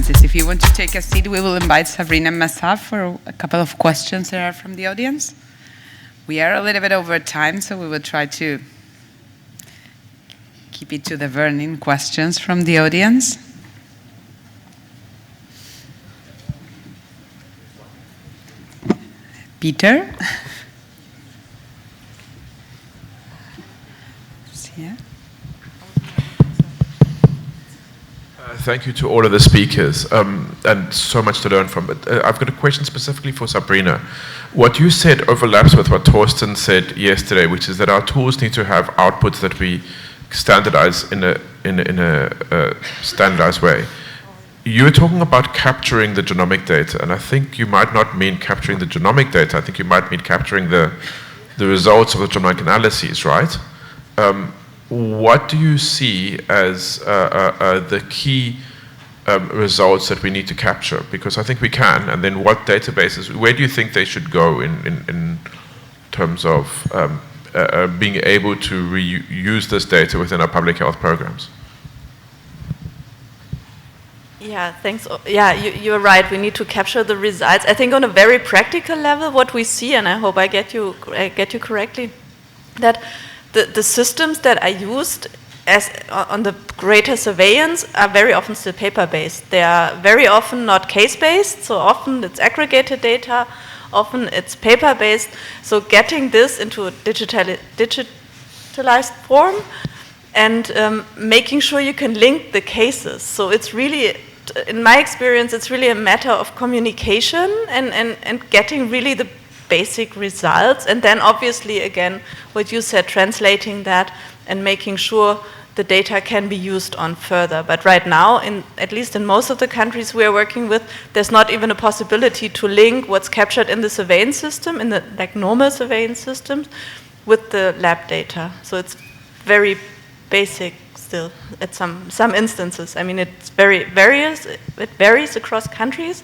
Francis. If you want to take a seat, we will invite Sabrina and Massab for a couple of questions that are from the audience. We are a little bit over time, so we will try to keep it to the burning questions from the audience. Peter? Yeah. Thank you to all of the speakers, and so much to learn from it. I've got a question specifically for Sabrina. What you said overlaps with what Torsten said yesterday, which is that our tools need to have outputs that we standardize in a standardized way. You're talking about capturing the genomic data, and I think you might not mean capturing the genomic data. I think you might mean capturing the results of the genomic analyses, right? What do you see as the key results that we need to capture? Because I think we can, and then what databases, where do you think they should go in terms of being able to reuse this data within our public health programs? Yeah, thanks. Yeah, you're right. We need to capture the results. I think on a very practical level, what we see, and I hope I get you correctly, that the systems that are used on the greater surveillance are very often still paper-based. They are very often not case-based, so often it's aggregated data, often it's paper-based. So getting this into a digitalized form and making sure you can link the cases. So it's really, in my experience, it's really a matter of communication and getting really the basic results, and then obviously, again, what you said, translating that and making sure the data can be used on further. But right now, at least in most of the countries we are working with, there's not even a possibility to link what's captured in the surveillance system, in the normal surveillance systems, with the lab data. So it's very basic still at some instances. I mean, it's it varies across countries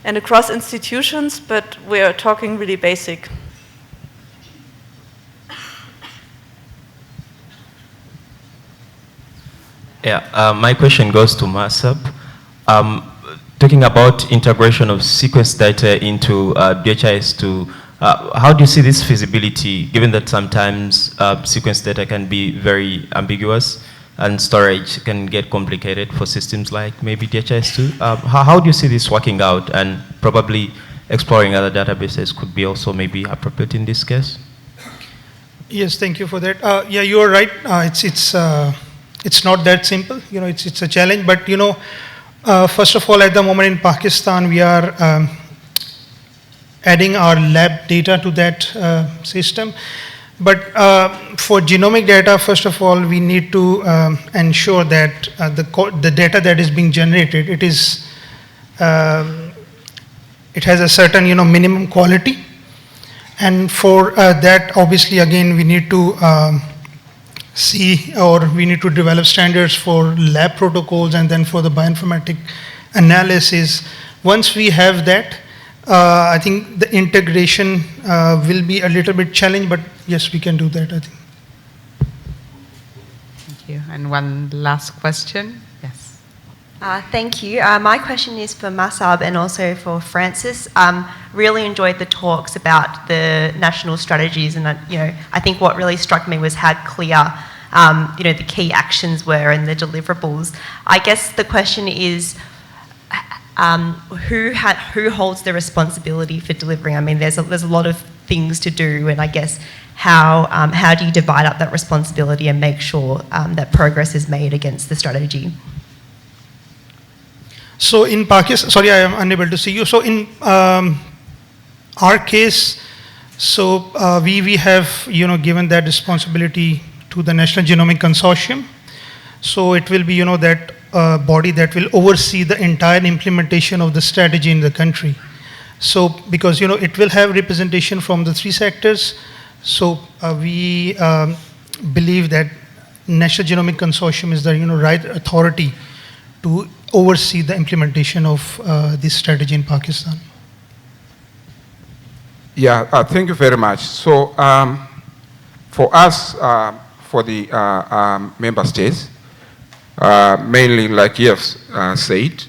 and across institutions, but we are talking really basic. Yeah, my question goes to Massab. Talking about integration of sequence data into DHIS2, how do you see this feasibility, given that sometimes sequence data can be very ambiguous and storage can get complicated for systems like maybe DHIS2? How do you see this working out, and probably exploring other databases could be also maybe appropriate in this case? Yes, thank you for that. Yeah, you are right. It's not that simple. You know, it's a challenge. But you know, first of all, at the moment in Pakistan, we are adding our lab data to that system. But for genomic data, first of all, we need to ensure that the data that is being generated, it has a certain minimum quality, and for that, obviously, again, we need to we need to develop standards for lab protocols, and then for the bioinformatic analysis. Once we have that, I think the integration will be a little bit challenging, but yes, we can do that, I think. Thank you. And one last question. Yes. Thank you. My question is for Massab and also for Francis. Really enjoyed the talks about the national strategies, and I think what really struck me was how clear the key actions were and the deliverables. I guess the question is, who holds the responsibility for delivering? I mean, there's a lot of things to do, and I guess how do you divide up that responsibility and make sure that progress is made against the strategy? So in Pakistan, sorry, I am unable to see you. So in our case, so we have given that responsibility to the National Genomic Consortium. So it will be that body that will oversee the entire implementation of the strategy in the country. So because it will have representation from the three sectors, so we believe that National Genomic Consortium is the right authority to oversee the implementation of this strategy in Pakistan. Yeah, thank you very much. So for us, for the member states, mainly like you have said,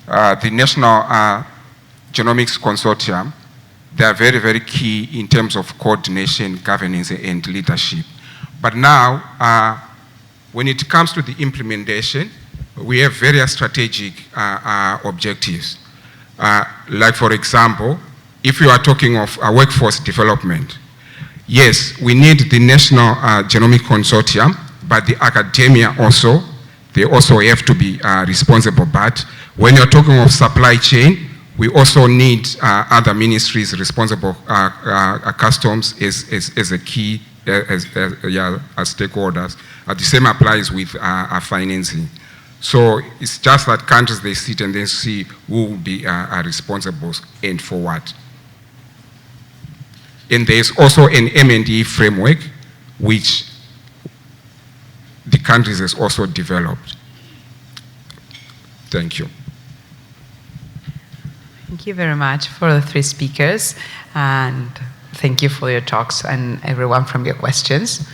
the National Genomics Consortium, they are very, very key in terms of coordination, governance, and leadership. But now, when it comes to the implementation, we have various strategic objectives. Like, for example, if you are talking of workforce development, yes, we need the National Genomic Consortium, but the academia also, they also have to be responsible. But when you're talking of supply chain, we also need other ministries responsible, customs as a key, as stakeholders. The same applies with financing. So it's just that countries, they sit and then see who will be responsible and for what. And there's also an M&E framework which the countries has also developed. Thank you. Thank you very much for the three speakers, and thank you for your talks and everyone from your questions.